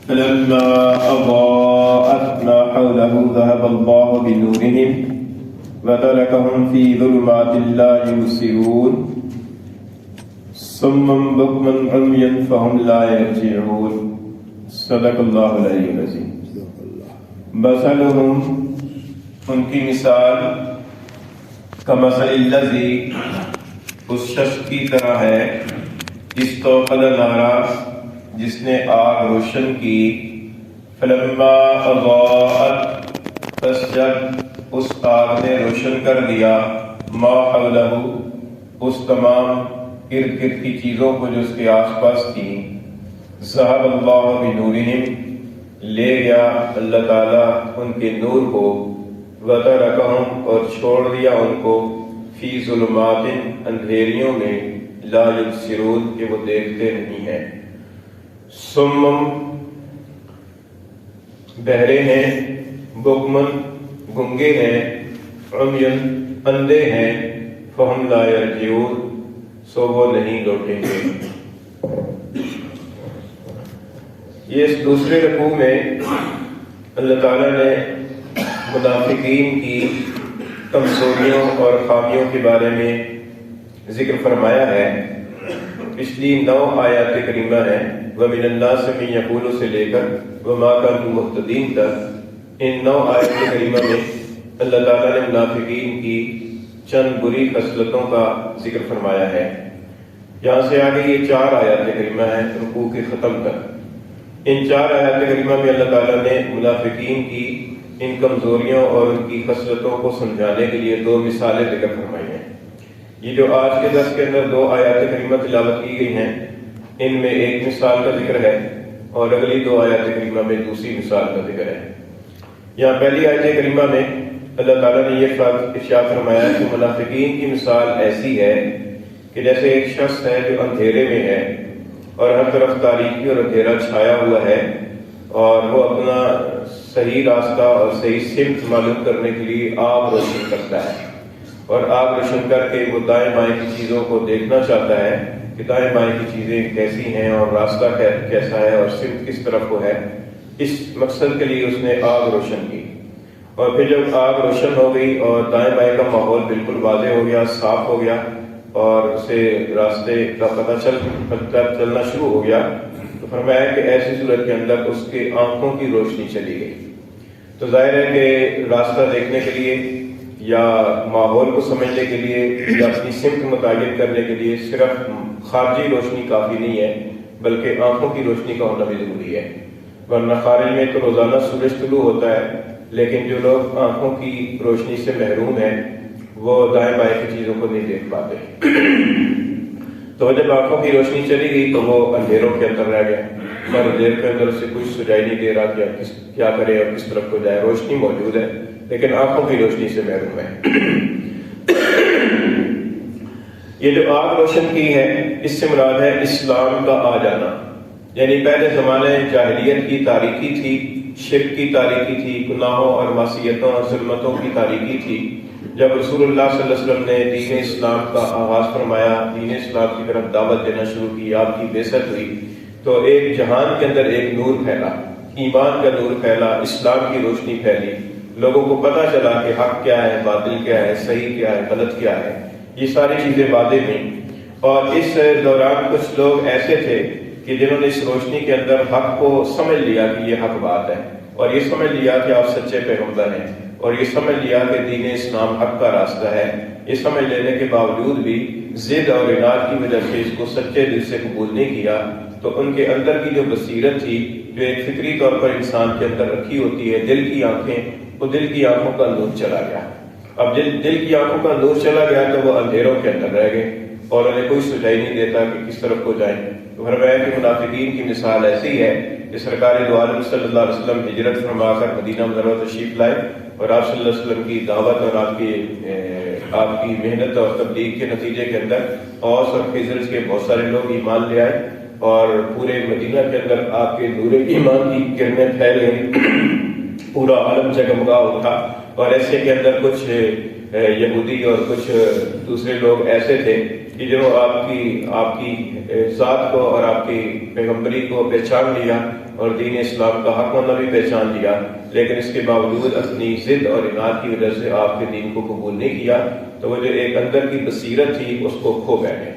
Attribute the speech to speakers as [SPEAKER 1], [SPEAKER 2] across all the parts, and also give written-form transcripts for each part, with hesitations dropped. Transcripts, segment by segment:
[SPEAKER 1] فلما أضاءت ما حوله ذهب الله بنورهم وتركهم في ظلمات لا يبصرون صما بكما عميا فهم لا يرجعون صدق اللہ العلی العظیم۔ مثلهم، ان کی مثال، کمثل الذی، اس شخص کی طرح ہے، استوقد نارا، جس نے آگ روشن کی، فلما اضاءت، پس جب اس آگ نے روشن کر دیا، ما حولہ، اس تمام ارد گرد کی چیزوں کو جو اس کے آس پاس تھیں، ذہب اللہ بنورہم، لے گیا اللہ تعالیٰ ان کے نور کو، وترکہم، اور چھوڑ دیا ان کو، فی ظلمات، اندھیریوں میں، لا یبصرون، کہ وہ دیکھتے نہیں ہیں، صمم، بہرے ہیں، بکمن، گنگے ہیں، عمین، اندھے ہیں، فہم لا یرجعون، سو وہ نہیں لوٹیں گے۔ یہ اس دوسرے رکوع میں اللہ تعالیٰ نے منافقین کی کمزوریوں اور خامیوں کے بارے میں ذکر فرمایا ہے۔ پچھلی 9 آیات کریمہ ہیں، وَمِنَ النَّاسِ مَن يَقُولُ سے لے کر وَمَا كَانُوا مُهْتَدِينَ تک، ان 9 آیات کریمہ میں اللہ تعالیٰ نے منافقین کی چند بری خصلتوں کا ذکر فرمایا ہے۔ یہاں سے آگے یہ 4 آیات کریمہ ہیں رکوع کے ختم تک۔ ان 4 آیات کریمہ میں اللہ تعالیٰ نے منافقین کی ان کمزوریوں اور ان کی خصلتوں کو سمجھانے کے لیے 2 مثالیں ذکر فرمائی ہیں۔ یہ جو آج کے درس کے اندر 2 آیات کریمہ تلاوت کی گئی ہیں، ان میں ایک مثال کا ذکر ہے اور اگلی 2 آیات کریمہ میں دوسری مثال کا ذکر ہے۔ یہاں پہلی آیت کریمہ میں اللہ تعالیٰ نے یہ ارشاد فرمایا کہ منافقین کی مثال ایسی ہے کہ جیسے ایک شخص ہے جو اندھیرے میں ہے اور ہر طرف تاریکی اور اندھیرا چھایا ہوا ہے، اور وہ اپنا صحیح راستہ اور صحیح سمت معلوم کرنے کے لیے آگ روشن کرتا ہے، اور آگ روشن کر کے وہ دائیں بائیں کی چیزوں کو دیکھنا چاہتا ہے کہ دائیں بائیں کی چیزیں کیسی ہیں اور راستہ کیسا ہے اور سمت کس طرف کو ہے۔ اس مقصد کے لیے اس نے آگ روشن کی، اور پھر جب آگ روشن ہو گئی اور دائیں بائیں کا ماحول بالکل واضح ہو گیا، صاف ہو گیا، اور اسے راستے کا پتہ چلنا شروع ہو گیا، تو فرمایا کہ ایسی صورت کے اندر اس کے آنکھوں کی روشنی چلی گئی۔ تو ظاہر ہے کہ راستہ دیکھنے کے لیے یا ماحول کو سمجھنے کے لیے یا اپنی سمت متعین کرنے کے لیے صرف خارجی روشنی کافی نہیں ہے، بلکہ آنکھوں کی روشنی کا ہونا بھی ضروری ہے، ورنہ خارج میں تو روزانہ سورج طلوع ہوتا ہے، لیکن جو لوگ آنکھوں کی روشنی سے محروم ہیں وہ دائیں بائیں کی چیزوں کو نہیں دیکھ پاتے۔ تو جب آنکھوں کی روشنی چلی گئی تو وہ اندھیروں کے اندر رہ گئے، اور اندھیر کے اندر سے کچھ سجائی نہیں دے رہا کہ کیا کرے اور کس طرف کو جائے۔ روشنی موجود ہے لیکن آنکھوں کی روشنی سے محروم ہے۔ یہ جو آگ روشن کی ہے، اس سے مراد ہے اسلام کا آ جانا، یعنی پہلے زمانے جاہلیت کی تاریکی تھی، شرک کی تاریکی تھی، گناہوں اور معصیتوں اور ظلمتوں کی تاریکی تھی۔ جب رسول اللہ صلی اللہ علیہ وسلم نے دین اسلام کا آغاز فرمایا، دین اسلام کی طرف دعوت دینا شروع کی، آپ کی بعثت ہوئی، تو ایک جہان کے اندر ایک نور پھیلا، ایمان کا نور پھیلا، اسلام کی روشنی پھیلی، لوگوں کو پتہ چلا کہ حق کیا ہے، باطل کیا ہے، صحیح کیا ہے، غلط کیا ہے، یہ ساری چیزیں واضح ہوئیں۔ اور اس دوران کچھ لوگ ایسے تھے کہ جنہوں نے اس روشنی کے اندر حق کو سمجھ لیا کہ یہ حق بات ہے، اور یہ سمجھ لیا کہ آپ سچے پیغمبر ہیں، اور یہ سمجھ لیا کہ دین اسلام حق کا راستہ ہے۔ یہ سمجھ لینے کے باوجود بھی ضد اور عناد کی وجہ سے اس کو سچے دل سے قبول نہیں کیا، تو ان کے اندر کی جو بصیرت تھی، جو ایک فطری طور پر انسان کے اندر رکھی ہوتی ہے، دل کی آنکھیں، وہ دل کی آنکھوں کا نور چلا گیا۔ اب دل کی آنکھوں کا نور چلا گیا تو وہ اندھیروں کے اندر رہ گئے، اور انہیں کوئی سجائی نہیں دیتا کہ کس طرف کو جائیں۔ تو فرمایا کہ منافقین کی مثال ایسی ہے کہ سرکار دو عالم صلی اللہ علیہ وسلم ہجرت فرما کر مدینہ منورہ تشریف لائے، اور آپ صلی اللہ علیہ وسلم کی دعوت اور آپ کی محنت اور تبلیغ کے نتیجے کے اندر اوس اور خزرج کے بہت سارے لوگ ایمان لے آئے، اور پورے مدینہ کے اندر آپ کے نور ایمان کی کرنیں پھیل گئیں، پورا عالم جگمگا اٹھا۔ اور ایسے کے اندر کچھ یہودی اور کچھ دوسرے لوگ ایسے تھے کہ جو آپ کی ذات کو اور آپ کی پیغمبری کو پہچان لیا اور دین اسلام کا حق ہونا بھی پہچان لیا، لیکن اس کے باوجود اپنی ضد اور اناد کی وجہ سے آپ کے دین کو قبول نہیں کیا، تو وہ جو ایک اندر کی بصیرت تھی اس کو کھو بیٹھے۔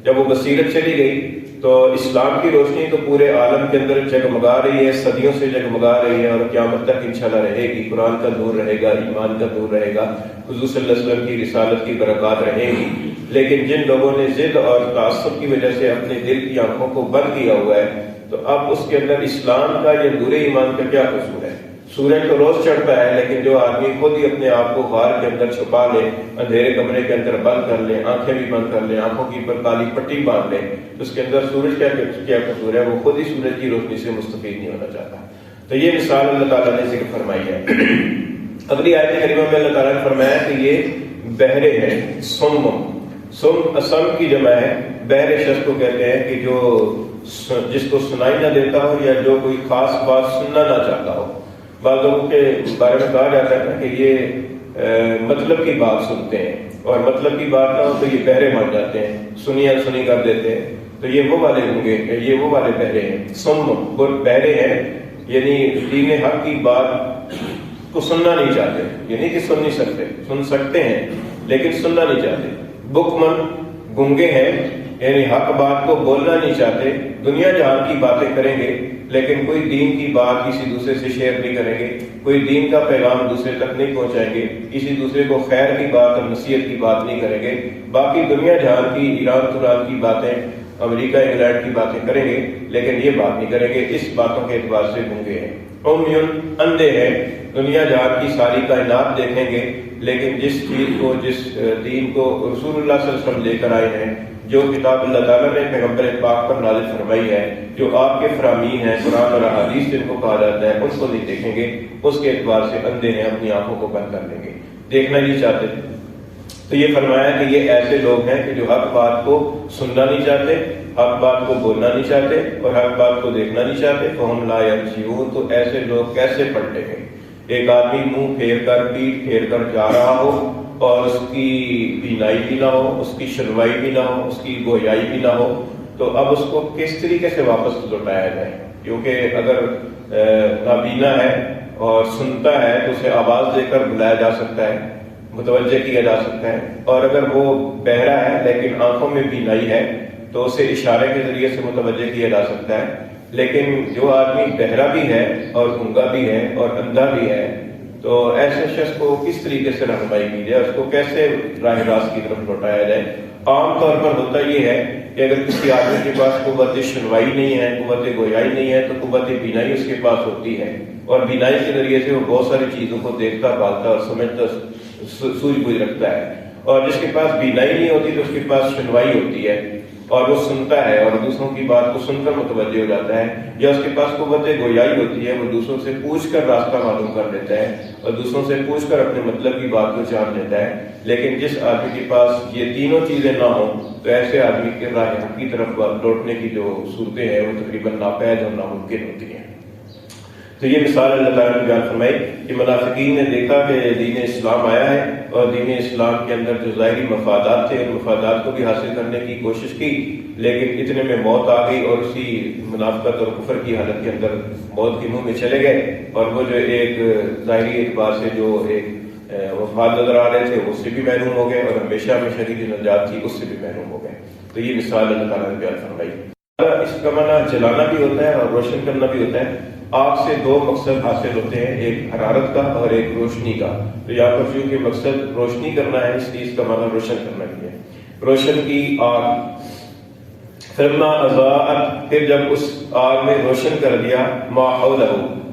[SPEAKER 1] جب وہ بصیرت چلی گئی تو اسلام کی روشنی تو پورے عالم کے اندر جگمگا رہی ہے، صدیوں سے جگمگا رہی ہے اور قیامت تک انشاءاللہ رہے گی۔ قرآن کا نور رہے گا، ایمان کا نور رہے گا، حضور صلی اللہ علیہ وسلم کی رسالت کی برکات رہے گی، لیکن جن لوگوں نے ضد اور تعصب کی وجہ سے اپنے دل کی آنکھوں کو بند کیا ہوا ہے، تو اب اس کے اندر اسلام کا یا نور ایمان کا کیا قصور ہے؟ سورج تو روز چڑھتا ہے، لیکن جو آدمی خود ہی اپنے آپ کو غار کے اندر چھپا لے، اندھیرے کمرے کے اندر بند کر لے، آنکھیں بھی بند کر لے، آنکھوں کے اوپر کالی پٹی باندھ لے، تو اس کے اندر سورج کیا قصور ہے؟ وہ خود ہی سورج کی روشنی سے مستفید نہیں ہونا چاہتا۔ تو یہ مثال اللہ تعالیٰ نے ذکر فرمائی ہے۔ اگلی آیت کریمہ میں اللہ تعالیٰ نے فرمایا کہ یہ بہرے ہیں، سم کی جمع ہے، بہرے شخص کو کہتے ہیں کہ جس کو سنائی نہ دیتا ہو یا جو کوئی خاص بات سننا نہ چاہتا ہو۔ بعض لوگوں کے بارے میں کہا جاتا ہے کہ یہ مطلب کی بات سنتے ہیں، اور مطلب کی بات نہ ہو تو یہ بہرے مان جاتے ہیں، سنی کر دیتے ہیں۔ تو یہ وہ والے ہوں گے، یہ وہ والے بہرے ہیں، وہ بہرے ہیں، یعنی دین حق کی بات کو سننا نہیں چاہتے، یعنی کہ سن نہیں سکتے، سن سکتے ہیں لیکن سننا نہیں چاہتے۔ بکمن گنگے ہیں، یعنی حق بات کو بولنا نہیں چاہتے، دنیا جہان کی باتیں کریں گے لیکن کوئی دین کی بات کسی دوسرے سے شیئر نہیں کریں گے، کوئی دین کا پیغام دوسرے تک نہیں پہنچائیں گے، کسی دوسرے کو خیر کی بات اور نصیحت کی بات نہیں کریں گے، باقی دنیا جہان کی ایران تران کی باتیں، امریکہ انگلینڈ کی باتیں کریں گے لیکن یہ بات نہیں کریں گے، اس باتوں کے اعتبار سے گنگے ہیں۔ اندھے ہیں، دنیا جہان کی ساری کائنات دیکھیں گے لیکن جس چیز کو، جس دین کو رسول اللہ صلی اللہ علیہ وسلم لے کر آئے ہیں، جو کتاب اللہ تعالیٰ نے پیغمبر پاک پر نازل فرمائی ہے، جو آپ کے فرامین ہیں، قرآن اور احادیث جن کو کہا جاتا ہے، اس کو نہیں دیکھیں گے، اس کے اعتبار سے اندھے ہیں، اپنی آنکھوں کو بند کر لیں گے، دیکھنا نہیں چاہتے۔ تو یہ فرمایا کہ یہ ایسے لوگ ہیں کہ جو حق بات کو سننا نہیں چاہتے، حق بات کو بولنا نہیں چاہتے اور حق بات کو دیکھنا نہیں چاہتے۔ فہم لا یرجعون، تو ایسے لوگ کیسے پلٹیں گے؟ ایک آدمی منہ پھیر کر، پیٹ پھیر کر جا رہا ہو اور اس کی بینائی بھی نہ ہو، اس کی شنوائی بھی نہ ہو، اس کی گویائی بھی نہ ہو، تو اب اس کو کس طریقے سے واپس لوٹایا جائے؟ کیونکہ اگر نابینا ہے اور سنتا ہے تو اسے آواز دے کر بلایا جا سکتا ہے، متوجہ کیا جا سکتا ہے، اور اگر وہ بہرا ہے لیکن آنکھوں میں بینائی ہے تو اسے اشارے کے ذریعے سے متوجہ کیا جا سکتا ہے۔ لیکن جو آدمی بہرا بھی ہے اور گنگا بھی ہے اور اندھا بھی ہے، تو ایسے شخص کو کس طریقے سے رہنمائی کی جائے، اس کو کیسے راہ راست کی طرف لوٹایا جائے؟ عام طور پر ہوتا یہ ہے کہ اگر کسی آدمی کے پاس قوت سنوائی نہیں ہے، قوت گویائی نہیں ہے، تو قوت بینائی اس کے پاس ہوتی ہے، اور بینائی کے ذریعے سے وہ بہت ساری چیزوں کو دیکھتا، بھالتا اور سمجھتا، سوجھ بوجھ رکھتا ہے۔ اور جس کے پاس بینائی نہیں ہوتی تو اس کے پاس سنوائی ہوتی ہے اور وہ سنتا ہے اور دوسروں کی بات کو سن کر متوجہ ہو جاتا ہے، یا اس کے پاس قوت گویائی ہوتی ہے، وہ دوسروں سے پوچھ کر راستہ معلوم کر لیتا ہے اور دوسروں سے پوچھ کر اپنے مطلب کی بات کو جان لیتا ہے۔ لیکن جس آدمی کے پاس یہ تینوں چیزیں نہ ہوں تو ایسے آدمی کے راہ حق کی طرف لوٹنے کی جو صورتیں ہیں وہ تقریباً ناپید اور ناممکن ہوتی ہیں۔ تو یہ مثال اللہ تعالیٰ نے بیان فرمائی کہ منافقین نے دیکھا کہ دین اسلام آیا ہے اور دین اسلام کے اندر جو ظاہری مفادات تھے ان مفادات کو بھی حاصل کرنے کی کوشش کی، لیکن اتنے میں موت آ گئی اور اسی منافقت اور کفر کی حالت کے اندر موت کے منہ میں چلے گئے، اور وہ جو ایک ظاہری اعتبار سے جو ایک مفاد نظر آ رہے تھے اس سے بھی محروم ہو گئے، اور ہمیشہ ہمیشہ کی جو نجات تھی اس سے بھی محروم ہو گئے۔ تو یہ مثال اللہ تعالیٰ نے بیان فرمائی۔ اس کا معنی جلانا بھی ہوتا ہے اور روشن کرنا بھی ہوتا ہے۔ آگ سے دو مقصد حاصل ہوتے ہیں، ایک حرارت کا اور ایک روشنی کا۔ تو یہاں پر چونکہ مقصد روشنی کرنا ہے، اس لیے اس کا معنی روشن کرنا بھی ہے۔ روشن کی آگ، فلما اضاءت، پھر جب اس آگ نے روشن کر دیا ما حولہ،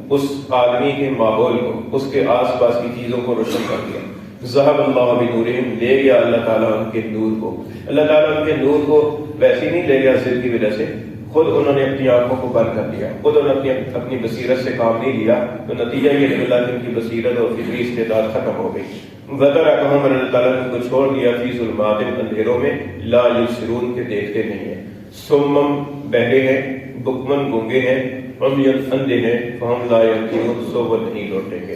[SPEAKER 1] اس آدمی کے ماحول کو، اس کے آس پاس کی چیزوں کو روشن کر دیا۔ ذهب اللہ بنورہم، لے گیا اللہ تعالیٰ ان کے نور کو۔ اللہ تعالیٰ ان کے نور کو ویسے نہیں لے گیا ضد کی وجہ سے، خود انہوں نے اپنی آنکھوں کو بند کر دیا، خود انہوں نے اپنی بصیرت سے کام نہیں لیا، تو نتیجہ یہ نکلا کہ ان کی بصیرت اور فطری استعداد ختم ہو گئی۔ وَتَرَكَهُمْ، اللہ تعالیٰ نے ان کو چھوڑ دیا فی ظلمات، اندھیروں میں، لا یبصرون، کے دیکھتے نہیں ہیں۔ سمم، بہرے ہیں، بکمن، گونگے ہیں، عمیٌ، اندھے ہیں، فہم لا یرجعون، سو وہ نہیں لوٹیں گے۔